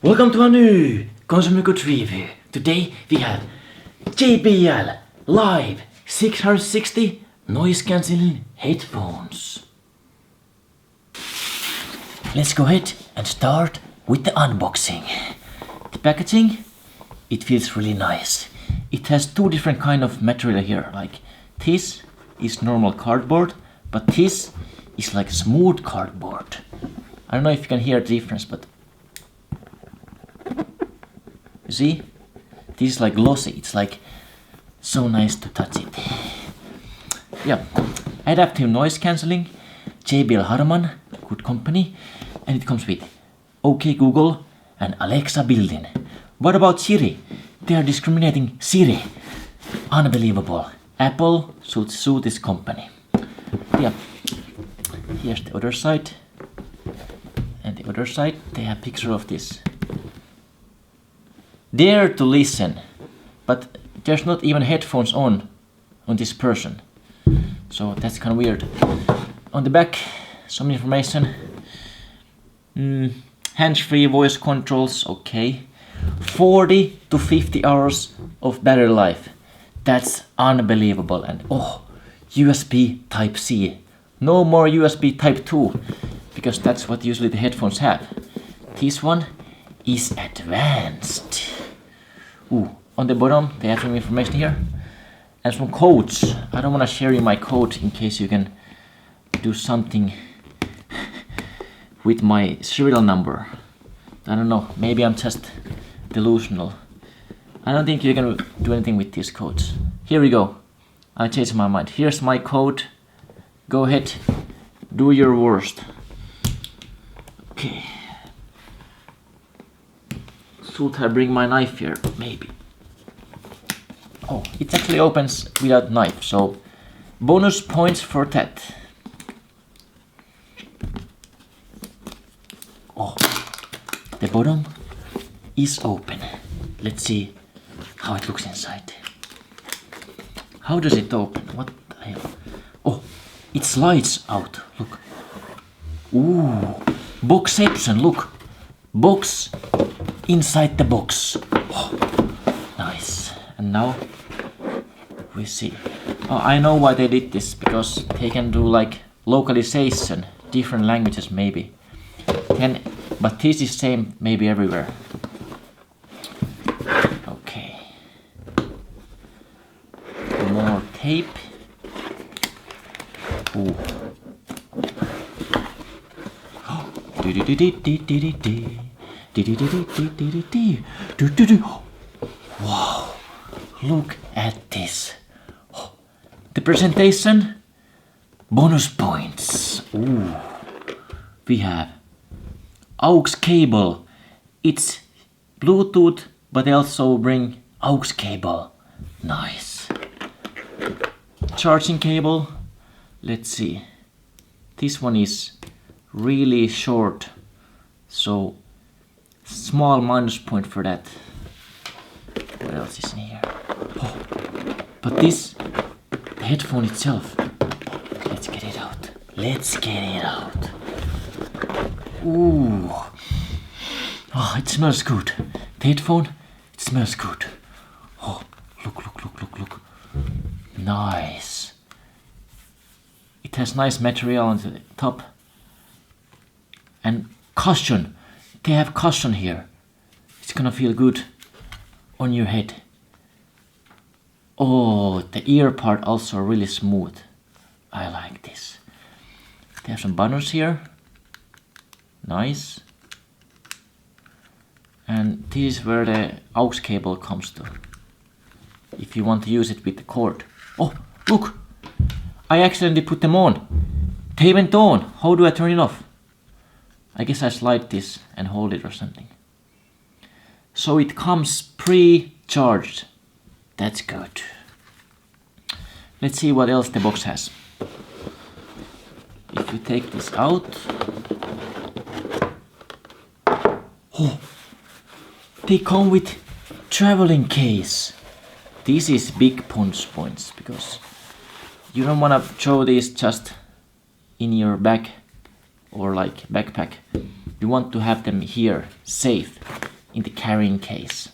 Welcome to a new Consumer Goods review. Today we have JBL Live 660 noise cancelling headphones. Let's go ahead and start with the unboxing. The packaging, it feels really nice. It has two different kind of material here. Like this is normal cardboard, but this is like smooth cardboard. I don't know if you can hear the difference, but you see? This is like glossy. It's like so nice to touch it. Yeah, adaptive noise cancelling, JBL Harman, good company, and it comes with OK Google and Alexa built-in. What about Siri? They are discriminating Siri. Unbelievable. Apple should sue this company. Yeah, here's the other side. And the other side, they have a picture of this. Dare to listen, but there's not even headphones on this person. So that's kind of weird. On the back, some information. Hands-free voice controls, okay. 40 to 50 hours of battery life. That's unbelievable. And USB Type-C. No more USB Type-2, because that's what usually the headphones have. This one is advanced. On the bottom they have some information here and some codes. I don't want to share you my code in case you can do something with my serial number. I don't know, maybe I'm just delusional. I don't think you can do anything with these codes. Here we go. I changed my mind. Here's my code. Go ahead, do your worst. Okay. Should I bring my knife here? Maybe. Oh, it actually opens without knife, so bonus points for that. Oh, the bottom is open. Let's see how it looks inside. How does it open? What the hell? Oh, it slides out. Look. Ooh, boxception. Look, box inside the box. Oh, nice. And now we see. Oh, I know why they did this, because they can do like localization, different languages maybe. But this is same maybe everywhere. Okay. More tape. Ooh. Wow, look at this. The presentation, bonus points. Ooh. We have aux cable. It's Bluetooth, but they also bring aux cable. Nice. Charging cable. Let's see. This one is really short, so small minus point for that. What else is in here? Oh, but this, the headphone itself. Let's get it out. Let's get it out. Ooh. Oh, it smells good. The headphone, it smells good. Oh, look. Nice. It has nice material on the top. And cushion. They have cushion here. It's gonna feel good on your head. Oh, the ear part also really smooth. I like this. They have some buttons here. Nice. And this is where the aux cable comes to, if you want to use it with the cord. Oh, look! I accidentally put them on. They went on. How do I turn it off? I guess I slide this and hold it or something. So it comes pre-charged. That's good. Let's see what else the box has. If you take this out. Oh, they come with traveling case. This is big punch points, because you don't want to throw these just in your bag or like backpack. You want to have them here, safe. in the carrying case.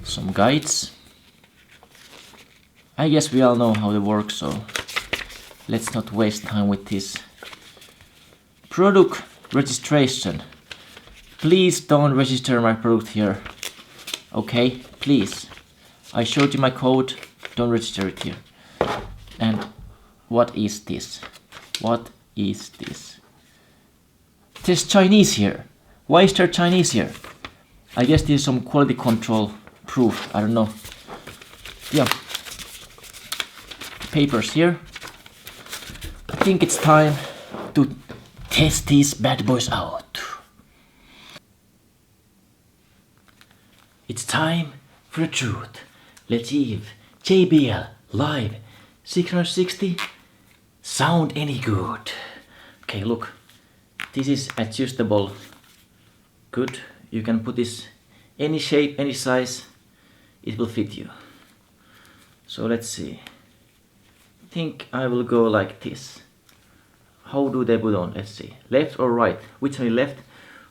Some guides. I guess we all know how they work, so let's not waste time with this. Product registration. Please don't register my product here. Okay, please. I showed you my code, don't register it here. And what is this? What is this? There's Chinese here. Why is there Chinese here? I guess this is some quality control proof, I don't know. Yeah. Papers here. I think it's time to test these bad boys out. It's time for the truth. Let's see if JBL Live 660 sound any good. Okay, look. This is adjustable. Good. You can put this any shape, any size. It will fit you. So let's see. I think I will go like this. How do they put on? Let's see. Left or right? Which one is left?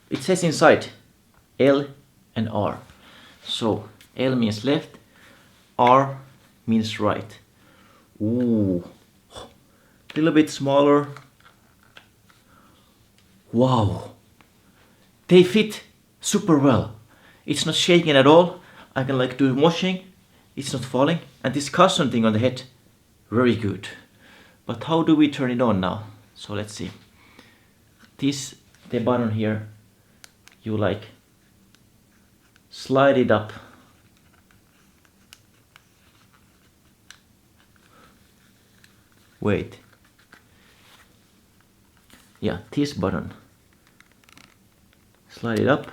It says inside L and R. So L means left, R means right. Ooh, a little bit smaller. Wow, they fit super well. It's not shaking at all. I can like do washing. It's not falling. And this cushion thing on the head, very good. But how do we turn it on now? So let's see. The button here, you like slide it up. Wait. Yeah, this button. Slide it up.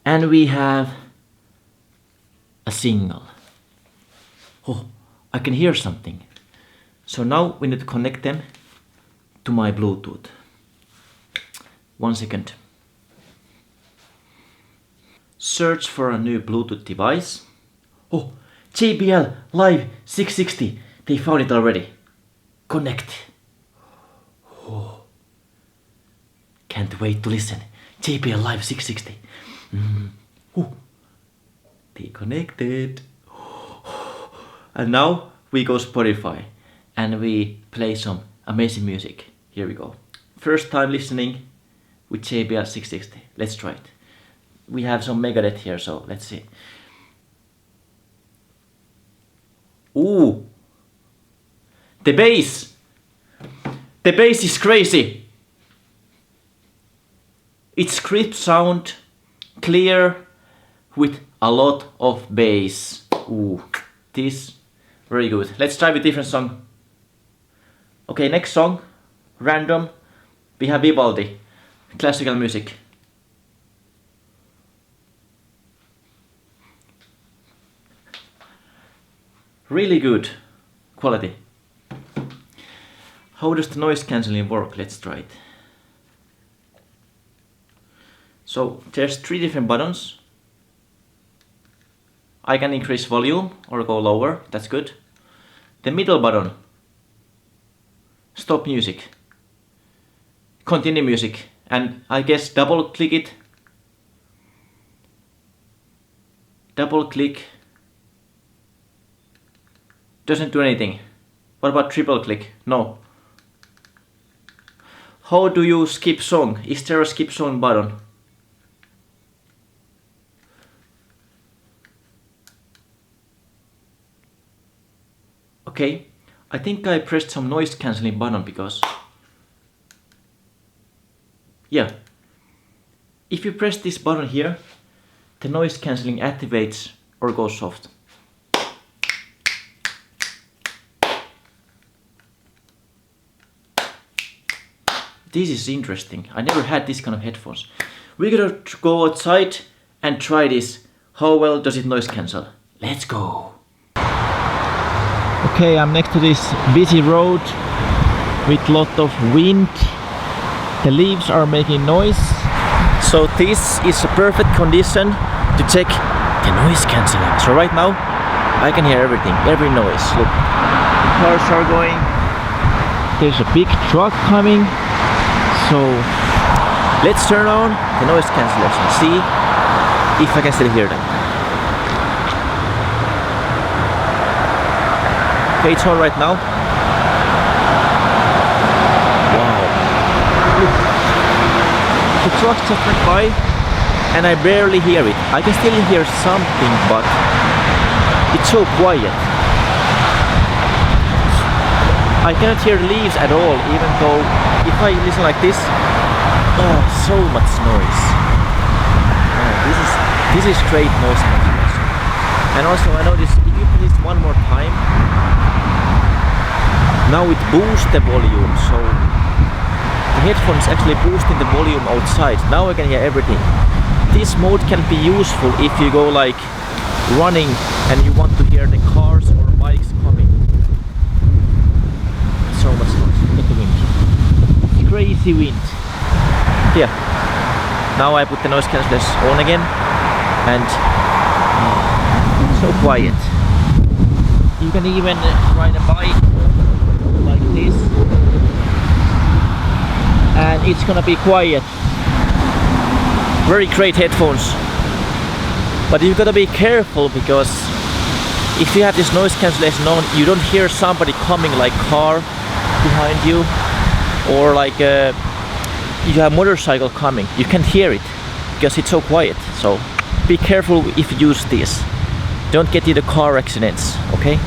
And we have a signal. Oh, I can hear something. So now we need to connect them to my Bluetooth. 1 second. Search for a new Bluetooth device. Oh, JBL Live 660. They found it already. Connect. Oh, can't wait to listen. JBL Live 660. Oh, they connected. And now we go Spotify and we play some amazing music. Here we go. First time listening with JBL 660. Let's try it. We have some Megadeth here, so let's see. Ooh, the bass. The bass is crazy. It's crisp sound, clear, with a lot of bass. Ooh, this very good. Let's try with different song. Okay, next song, random. We have Vivaldi, classical music. Really good quality. How does the noise cancelling work? Let's try it. So there's 3 different buttons. I can increase volume or go lower, that's good. The middle button, stop music, continue music, and I guess double click it. Double click. Doesn't do anything. What about triple click? No. How do you skip song? Is there a skip song button? Okay, I think I pressed some noise cancelling button because... Yeah. If you press this button here, the noise cancelling activates or goes soft. This is interesting. I never had this kind of headphones. We're gonna go outside and try this. How well does it noise cancel? Let's go. Okay, I'm next to this busy road with lot of wind. The leaves are making noise. So this is a perfect condition to check the noise cancelling. So right now I can hear everything, every noise. Look, cars are going. There's a big truck coming. So Let's turn on the noise cancellation, see if I can still hear them. Okay, it's on right now. Wow. Look. The truck just went by and I barely hear it. I can still hear something, but it's so quiet. I cannot hear leaves at all, even though if I listen like this, oh, so much noise. Oh, this is great noise cancellation. And also I noticed if you play this one more time, now it boosts the volume, so the headphone is actually boosting the volume outside. Now I can hear everything. This mode can be useful if you go like running and you want to hear the cars or bikes coming. So much noise. Look at the wind. Crazy wind. Yeah. Now I put the noise cancellation on again and so quiet. You can even ride a bike like this and it's gonna be quiet. Very great headphones. But you gotta be careful because if you have this noise cancellation on, you don't hear somebody coming like car behind you or like you have motorcycle coming. You can't hear it because it's so quiet. So be careful if you use this. Don't get into car accidents, okay?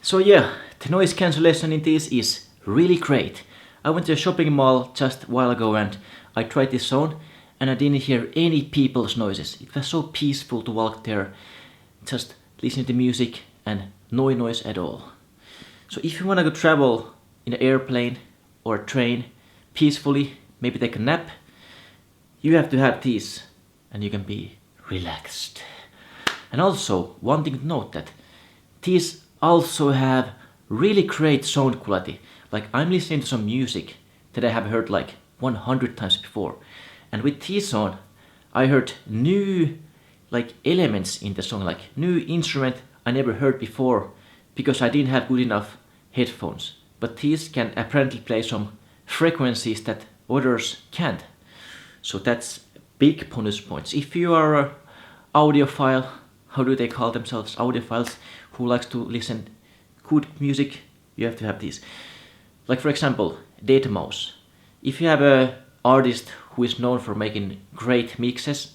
So yeah, the noise cancellation in this is really great. I went to a shopping mall just a while ago and I tried this on and I didn't hear any people's noises. It was so peaceful to walk there, just listening to music and no noise at all. So if you want to go travel in an airplane or a train peacefully, maybe take a nap, you have to have these and you can be relaxed. And also, one thing to note that these also have really great sound quality. Like I'm listening to some music that I have heard like 100 times before. And with these on, I heard new like elements in the song, like new instrument I never heard before because I didn't have good enough headphones. But these can apparently play some frequencies that others can't. So that's big bonus points. If you are an audiophile, how do they call themselves, audiophiles, who likes to listen good music, you have to have these. Like for example, Data Mouse. If you have an artist who is known for making great mixes,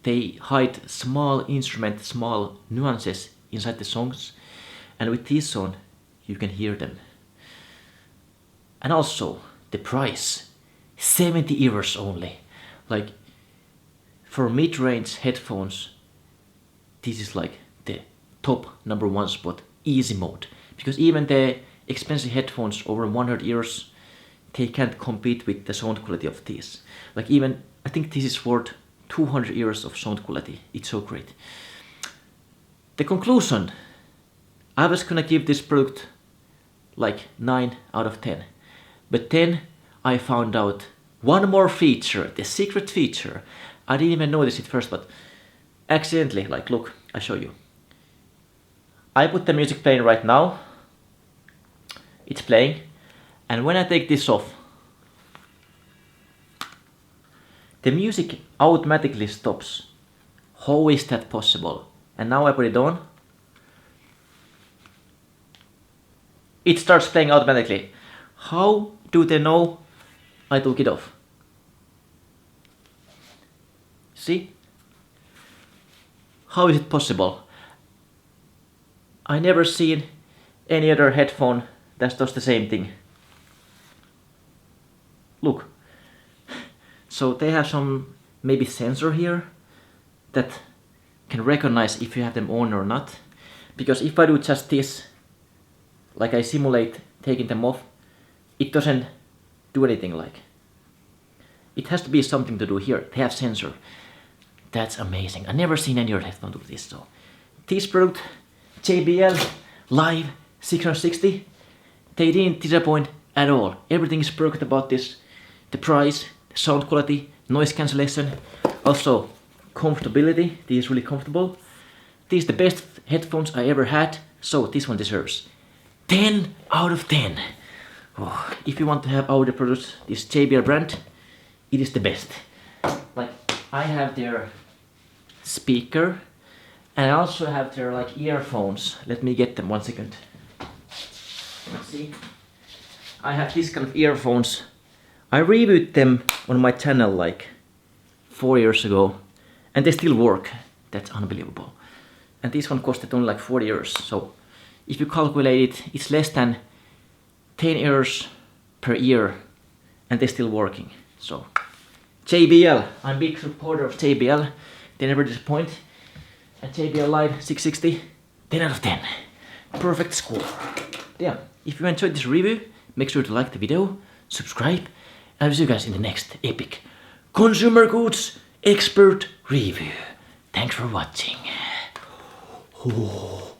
they hide small instrument, small nuances inside the songs, and with this on, you can hear them. And also, the price, 70 euros only. Like, for mid-range headphones, this is like the top #1 spot, easy mode. Because even the expensive headphones over 100 euros, they can't compete with the sound quality of these. Like even, I think this is worth 200 euros of sound quality. It's so great. The conclusion, I was gonna give this product like 9 out of 10. But then I found out one more feature, the secret feature. I didn't even notice it first, but accidentally, like look, I show you. I put the music playing right now. It's playing. And when I take this off, the music automatically stops. How is that possible? And now I put it on. It starts playing automatically. How do they know I took it off? See? How is it possible? I never seen any other headphone that does the same thing. Look. So they have some maybe sensor here that can recognize if you have them on or not. Because if I do just this, like I simulate taking them off, it doesn't do anything like. It has to be something to do here. They have sensor. That's amazing. I've never seen any other headphone do this. So this product, JBL Live 660, they didn't disappoint at all. Everything is perfect about this. The price, the sound quality, noise cancellation, also comfortability. This is really comfortable. These are the best headphones I ever had, so this one deserves 10 out of 10. Oh, if you want to have audio products, this JBL brand it is the best. Like, I have their speaker, and I also have their like earphones. Let me get them 1 second. Let's see. I have this kind of earphones. I reviewed them on my channel like 4 years ago, and they still work. That's unbelievable. And this one costed only like 40 euros. So if you calculate it, it's less than 10 euros per year, and they're still working. So JBL, I'm a big supporter of JBL. They never disappoint. And JBL Live 660, 10 out of 10. Perfect score. Yeah, if you enjoyed this review, make sure to like the video, subscribe, and I'll see you guys in the next epic consumer goods expert review. Thanks for watching. Oh,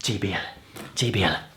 JBL, JBL.